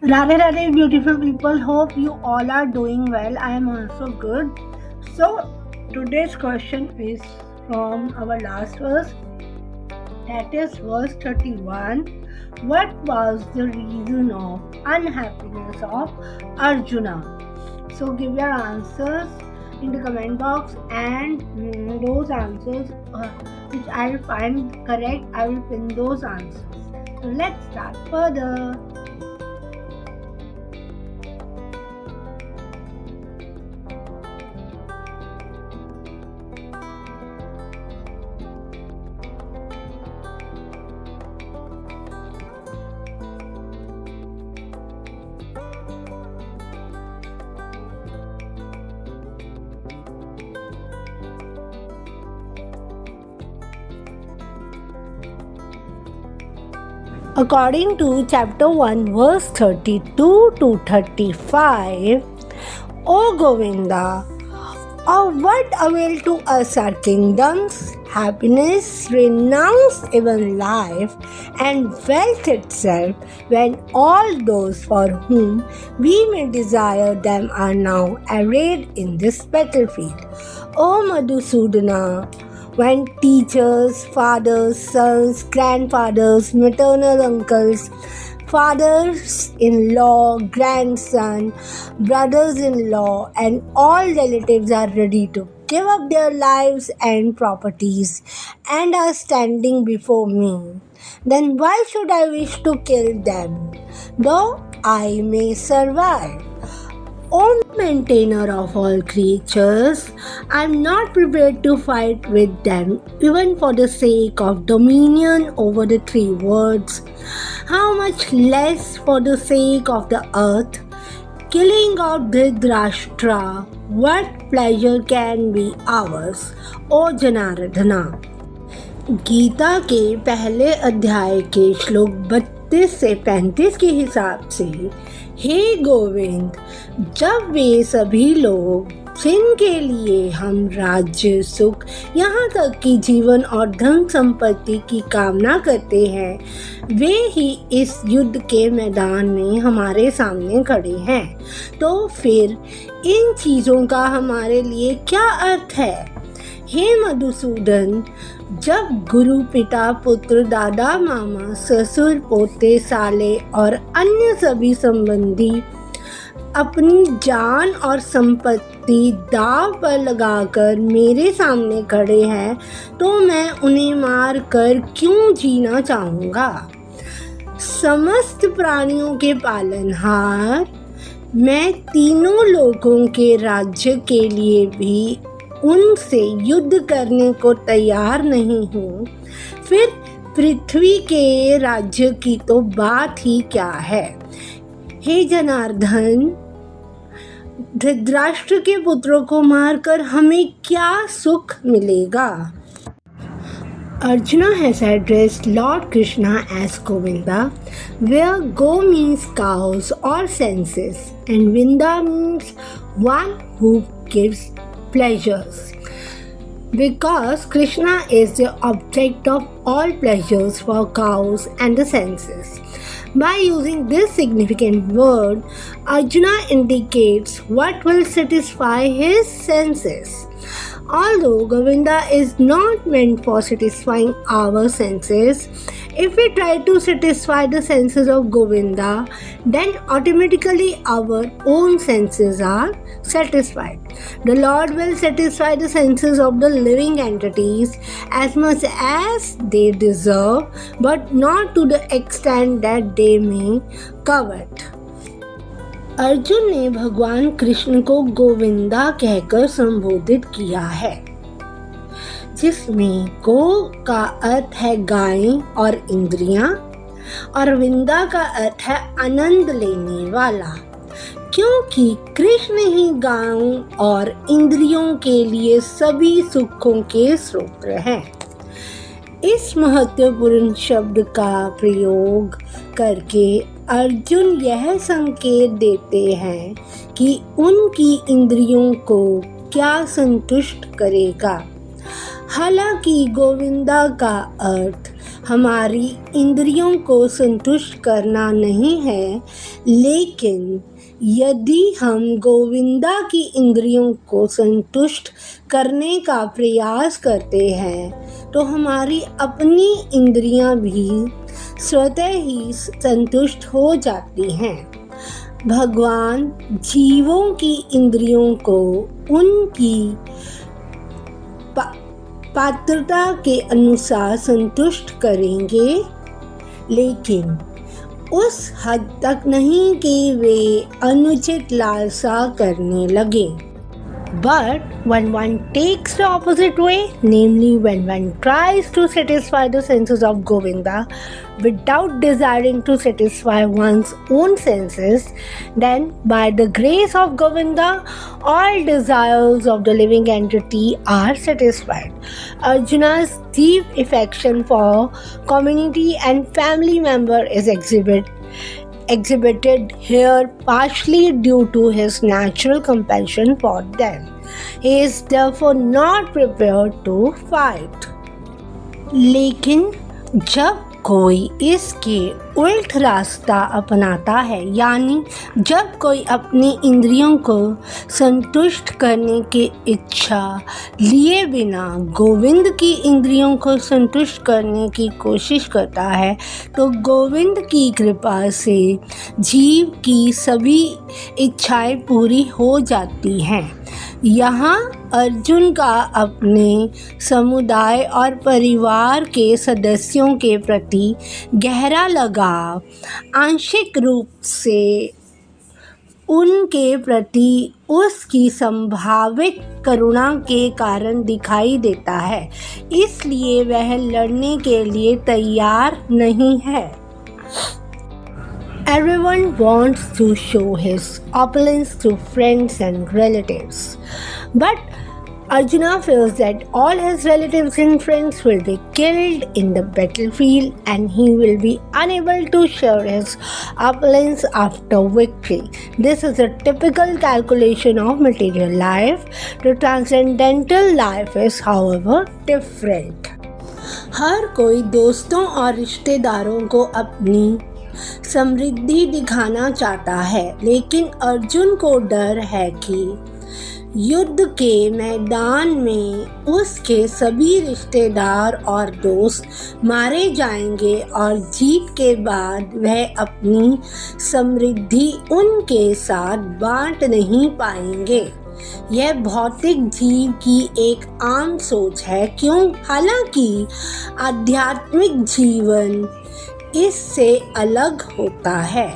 Radhe Radhe, beautiful people. Hope you all are doing well. I am also good. So, today's question is from our last verse, that is verse 31. What was the reason of unhappiness of Arjuna? So, give your answers in the comment box, and those answers which I will find correct, I will pin those answers. So, let's start further. According to chapter 1, verse 32 to 35, O Govinda, of what avail to us are kingdoms, happiness, renounce even life, and wealth itself, when all those for whom we may desire them are now arrayed in this battlefield? O Madhusudana, when teachers, fathers, sons, grandfathers, maternal uncles, fathers-in-law, grandson, brothers-in-law, and all relatives are ready to give up their lives and properties and are standing before me, then why should I wish to kill them, though I may survive? O maintainer of all creatures, I am not prepared to fight with them, even for the sake of dominion over the three worlds. How much less for the sake of the earth? Killing of Dhritarashtra, what pleasure can be ours, O Janardhana? Gita के पहले अध्याय के श्लोक 32 से 35 के हिसाब से, हे गोविंद, जब वे सभी लोग जिनके लिए हम राज्य, सुख, यहाँ तक कि जीवन और धन संपत्ति की कामना करते हैं, वे ही इस युद्ध के मैदान में हमारे सामने खड़े हैं, तो फिर इन चीज़ों का हमारे लिए क्या अर्थ है? हे मधुसूदन, जब गुरु, पिता, पुत्र, दादा, मामा, ससुर, पोते, साले और अन्य सभी संबंधी अपनी जान और संपत्ति दांव पर लगाकर मेरे सामने खड़े हैं, तो मैं उन्हें मार कर क्यों जीना चाहूँगा? समस्त प्राणियों के पालनहार, मैं तीनों लोगों के राज्य के लिए भी उनसे युद्ध करने को तैयार नहीं हूँ, फिर पृथ्वी के राज्य की तो बात ही क्या है? हे जनार्दन, धृतराष्ट्र के पुत्रों को मारकर हमें क्या सुख मिलेगा? Arjuna has addressed Lord Krishna as Govinda, where Go means cows or senses, and Vinda means one who gives pleasures. Because Krishna is the object of all pleasures for cows and the senses. By using this significant word, Arjuna indicates what will satisfy his senses. Although Govinda is not meant for satisfying our senses, if we try to satisfy the senses of Govinda, then automatically our own senses are satisfied. The Lord will satisfy the senses of the living entities as much as they deserve, but not to the extent that they may covet. Arjun ने भगवान कृष्ण को गोविंदा कहकर संबोधित किया है, जिसमें गो का अर्थ है गाय और इंद्रियां, और विंदा का अर्थ है आनंद लेने वाला, क्योंकि कृष्ण ही गायों और इंद्रियों के लिए सभी सुखों के स्रोत हैं। इस महत्वपूर्ण शब्द का प्रयोग करके अर्जुन यह संकेत देते हैं कि उनकी इंद्रियों को क्या संतुष्ट करेगा। हालांकि गोविंदा का अर्थ हमारी इंद्रियों को संतुष्ट करना नहीं है, लेकिन यदि हम गोविंदा की इंद्रियों को संतुष्ट करने का प्रयास करते हैं तो हमारी अपनी इंद्रियां भी स्वतः ही संतुष्ट हो जाती हैं। भगवान जीवों की इंद्रियों को उनकी पात्रता के अनुसार संतुष्ट करेंगे, लेकिन उस हद तक नहीं कि वे अनुचित लालसा करने लगे। But when one takes the opposite way, namely when one tries to satisfy the senses of Govinda without desiring to satisfy one's own senses, then by the grace of Govinda, all desires of the living entity are satisfied. Arjuna's deep affection for community and family member is exhibited here partially due to his natural compassion for them. He is therefore not prepared to fight. लेकिन जब कोई इसके उल्ट रास्ता अपनाता है, यानी जब कोई अपनी इंद्रियों को संतुष्ट करने की इच्छा लिए बिना गोविंद की इंद्रियों को संतुष्ट करने की कोशिश करता है, तो गोविंद की कृपा से जीव की सभी इच्छाएं पूरी हो जाती हैं। यहाँ अर्जुन का अपने समुदाय और परिवार के सदस्यों के प्रति गहरा लगाव आंशिक रूप से उनके प्रति उसकी संभावित करुणा के कारण दिखाई देता है, इसलिए वह लड़ने के लिए तैयार नहीं है। Everyone wants to show his opulence to friends and relatives, but Arjuna feels that all his relatives and friends will be killed in the battlefield and he will be unable to share his opulence after victory. This is a typical calculation of material life. The transcendental life is, however, different. हर कोई दोस्तों और रिश्तेदारों को अपनी समृद्धि दिखाना चाहता है, लेकिन अर्जुन को डर है कि युद्ध के मैदान में उसके सभी रिश्तेदार और दोस्त मारे जाएंगे और जीत के बाद वह अपनी समृद्धि उनके साथ बांट नहीं पाएंगे। यह भौतिक जीव की एक आम सोच है, हालांकि आध्यात्मिक जीवन इससे अलग होता है।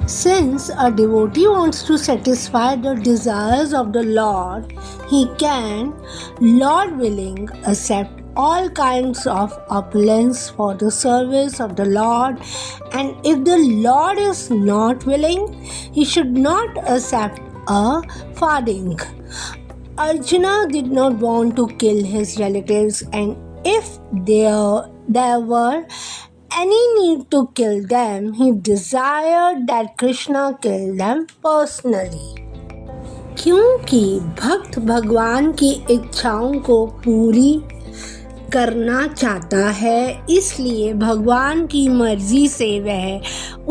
Since a devotee wants to satisfy the desires of the Lord, he can, Lord willing, accept all kinds of opulence for the service of the Lord, and if the Lord is not willing, he should not accept a farthing. Arjuna did not want to kill his relatives, and if there were any need to kill them, he desired that Krishna kill them personally. क्योंकि भक्त भगवान की इच्छाओं को पूरी करना चाहता है, इसलिए भगवान की मर्जी से वह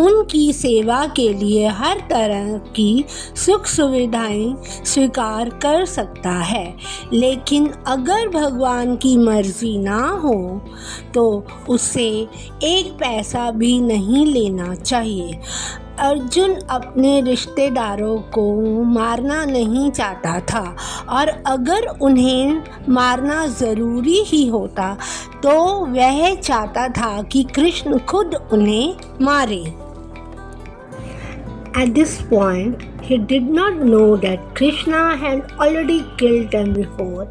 उनकी सेवा के लिए हर तरह की सुख सुविधाएं स्वीकार कर सकता है। लेकिन अगर भगवान की मर्जी ना हो तो उसे एक पैसा भी नहीं लेना चाहिए। अर्जुन अपने रिश्तेदारों को मारना नहीं चाहता था, और अगर उन्हें मारना ज़रूरी ही होता तो वह चाहता था कि कृष्ण खुद उन्हें मारे। At this point, he did not know that Krishna had already killed them before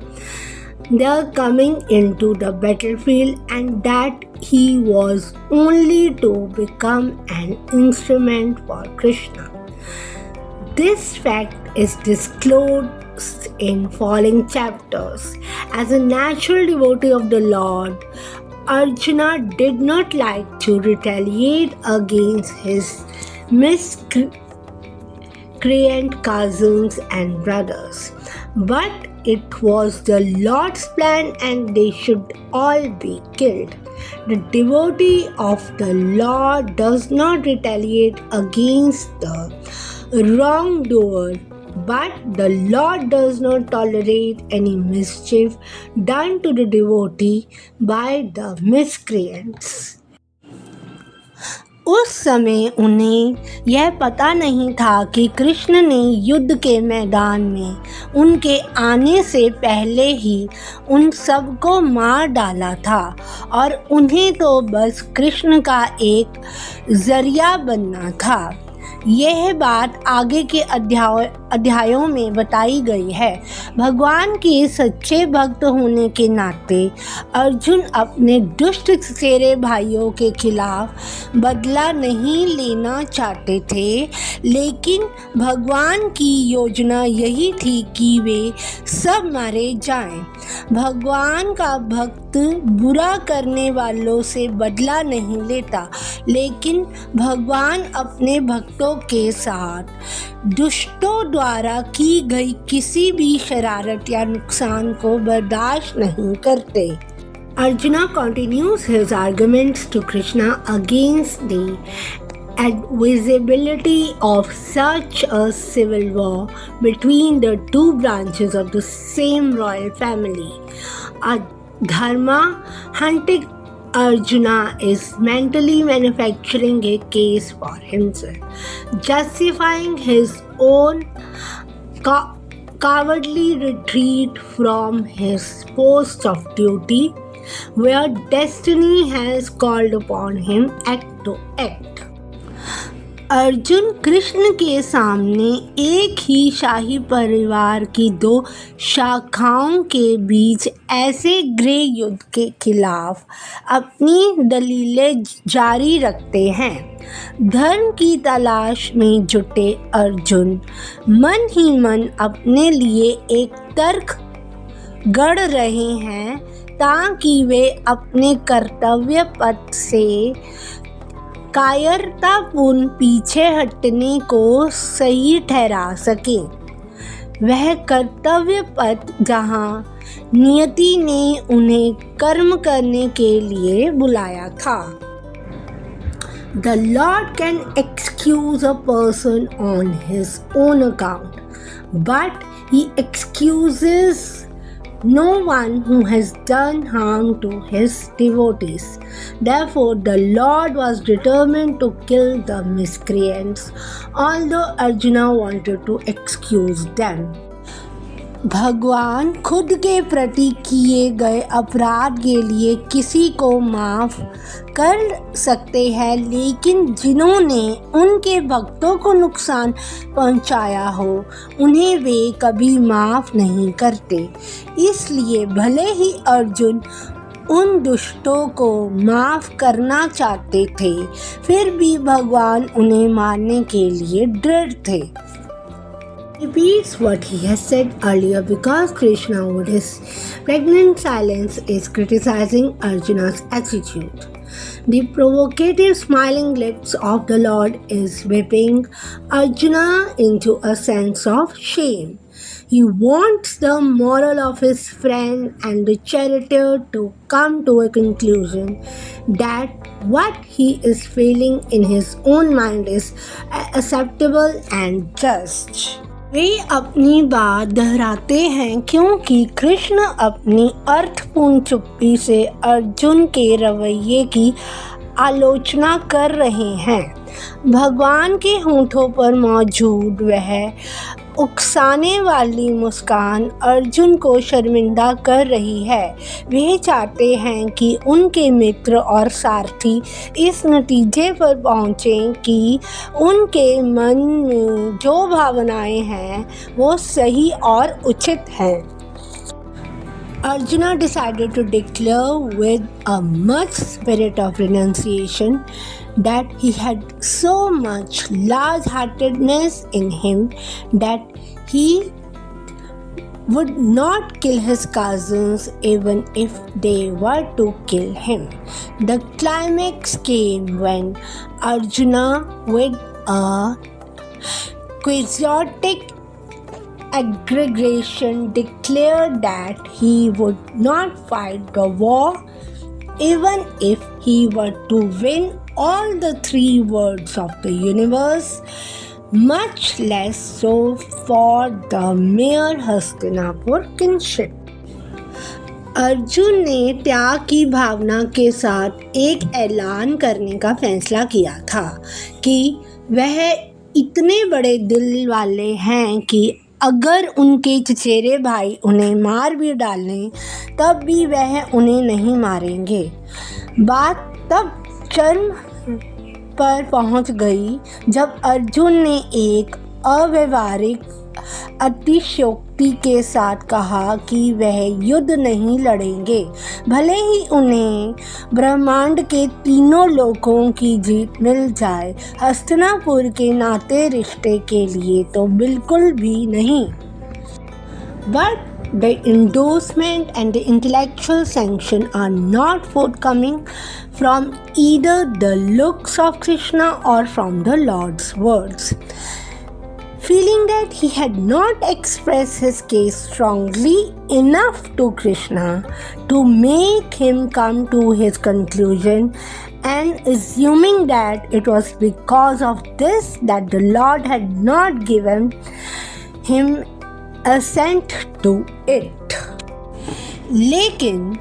their coming into the battlefield, and that he was only to become an instrument for Krishna. This fact is disclosed in following chapters. As a natural devotee of the Lord, Arjuna did not like to retaliate against his miscreant cousins and brothers, but it was the Lord's plan and they should all be killed. The devotee of the Lord does not retaliate against the wrongdoer, but the Lord does not tolerate any mischief done to the devotee by the miscreants. उस समय उन्हें यह पता नहीं था कि कृष्ण ने युद्ध के मैदान में उनके आने से पहले ही उन सबको मार डाला था और उन्हें तो बस कृष्ण का एक जरिया बनना था। यह बात आगे के अध्यायों में बताई गई है। भगवान के सच्चे भक्त होने के नाते अर्जुन अपने दुष्ट चचेरे भाइयों के खिलाफ बदला नहीं लेना चाहते थे, लेकिन भगवान की योजना यही थी कि वे सब मारे जाएं। भगवान का भक्त बुरा करने वालों से बदला नहीं लेता, लेकिन भगवान अपने भक्तों के साथ दुष्टों द्वारा की गई किसी भी शरारत या नुकसान को बर्दाश्त नहीं करते। Arjuna continues his arguments to Krishna against the advisability of such a civil war between the two branches of the same royal family. A dharma hunted Arjuna is mentally manufacturing a case for himself, justifying his own cowardly retreat from his post of duty, where destiny has called upon him to act. Arjun Krishna के सामने एक ही शाही परिवार की दो शाखाओं के बीच ऐसे गृह युद्ध के खिलाफ अपनी दलीलें जारी रखते हैं। धर्म की तलाश में जुटे अर्जुन मन ही मन अपने लिए एक तर्क गढ़ रहे हैं ताकि वे अपने कर्तव्य पथ से कायरतापूर्ण पीछे हटने को सही ठहरा सकें। वह कर्तव्य पथ जहाँ नियति ने उन्हें कर्म करने के लिए बुलाया था। The Lord can excuse a person on his own account, but he excuses no one who has done harm to his devotees. Therefore, the Lord was determined to kill the miscreants, although Arjuna wanted to excuse them. भगवान खुद के प्रति किए गए अपराध के लिए किसी को माफ़ कर सकते हैं, लेकिन जिन्होंने उनके भक्तों को नुकसान पहुंचाया हो उन्हें वे कभी माफ़ नहीं करते। इसलिए भले ही अर्जुन उन दुष्टों को माफ़ करना चाहते थे, फिर भी भगवान उन्हें मारने के लिए दृढ़ थे। Repeats what he has said earlier because Krishna, with his pregnant silence, is criticizing Arjuna's attitude. The provocative smiling lips of the Lord is whipping Arjuna into a sense of shame. He wants the moral of his friend and the charioteer to come to a conclusion that what he is feeling in his own mind is acceptable and just. वे अपनी बात दोहराते हैं क्योंकि कृष्ण अपनी अर्थपूर्ण चुप्पी से अर्जुन के रवैये की आलोचना कर रहे हैं। भगवान के होठों पर मौजूद वह उकसाने वाली मुस्कान अर्जुन को शर्मिंदा कर रही है। वे चाहते हैं कि उनके मित्र और सारथी इस नतीजे पर पहुँचें कि उनके मन में जो भावनाएं हैं वो सही और उचित हैं। Arjuna decided to declare with a much spirit of renunciation that he had so much large-heartedness in him that he would not kill his cousins even if they were to kill him. The climax came when Arjuna, with a quixotic aggregation declared that he would not fight the war even if he were to win all the 3 worlds of the universe, much less so for the mere Hastinapur kinship. Arjun ने त्याग की भावना के साथ एक ऐलान करने का फैसला किया था कि वह इतने बड़े दिल वाले हैं कि अगर उनके चचेरे भाई उन्हें मार भी डालें तब भी वह उन्हें नहीं मारेंगे। बात तब चरम पर पहुंच गई जब अर्जुन ने एक अव्यवहारिक अतिशयोक्ति के साथ कहा कि वह युद्ध नहीं लड़ेंगे, भले ही उन्हें ब्रह्मांड के तीनों लोकों की जीत मिल जाए। हस्तिनापुर के नाते रिश्ते के लिए तो बिल्कुल भी नहीं। But the endorsement and the intellectual sanction are not forthcoming from either the looks of Krishna or from the Lord's words. Feeling that he had not expressed his case strongly enough to Krishna to make him come to his conclusion, and assuming that it was because of this that the Lord had not given him assent to it. लेकिन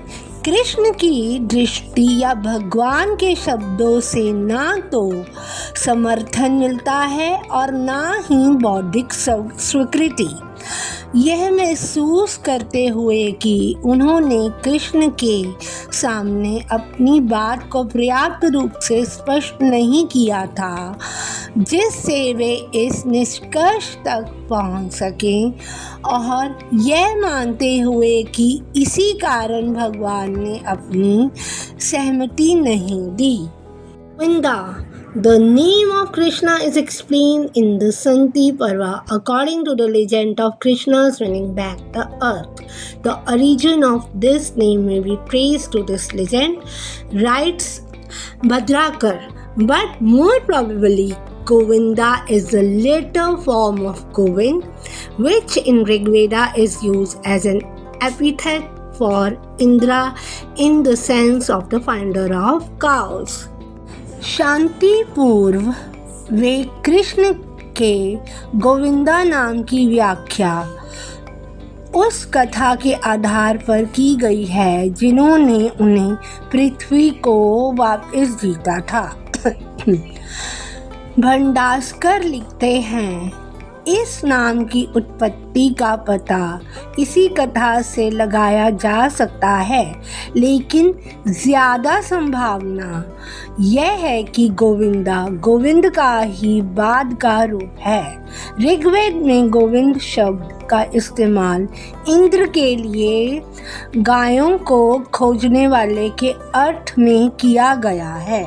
कृष्ण की दृष्टि या भगवान के शब्दों से ना तो समर्थन मिलता है और ना ही बौद्धिक स्वीकृति। यह महसूस करते हुए कि उन्होंने कृष्ण के सामने अपनी बात को पर्याप्त रूप से स्पष्ट नहीं किया था जिससे वे इस निष्कर्ष तक पहुंच सकें, और यह मानते हुए कि इसी कारण भगवान ने अपनी सहमति नहीं दी। Govinda, the name of Krishna is explained in the Santi Parva according to the legend of Krishna's winning back the earth. The origin of this name may be traced to this legend, writes Bhadrakar, but more probably Govinda is the later form of Govind, which in Rigveda is used as an epithet for Indra in the sense of the finder of cows. शांति पूर्व वे कृष्ण के गोविंदा नाम की व्याख्या उस कथा के आधार पर की गई है जिन्होंने उन्हें पृथ्वी को वापस जीता था। भंडारकर लिखते हैं, इस नाम की उत्पत्ति का पता इसी कथा से लगाया जा सकता है, लेकिन ज़्यादा संभावना यह है कि गोविंदा गोविंद का ही बाद का रूप है। ऋग्वेद में गोविंद शब्द का इस्तेमाल इंद्र के लिए गायों को खोजने वाले के अर्थ में किया गया है।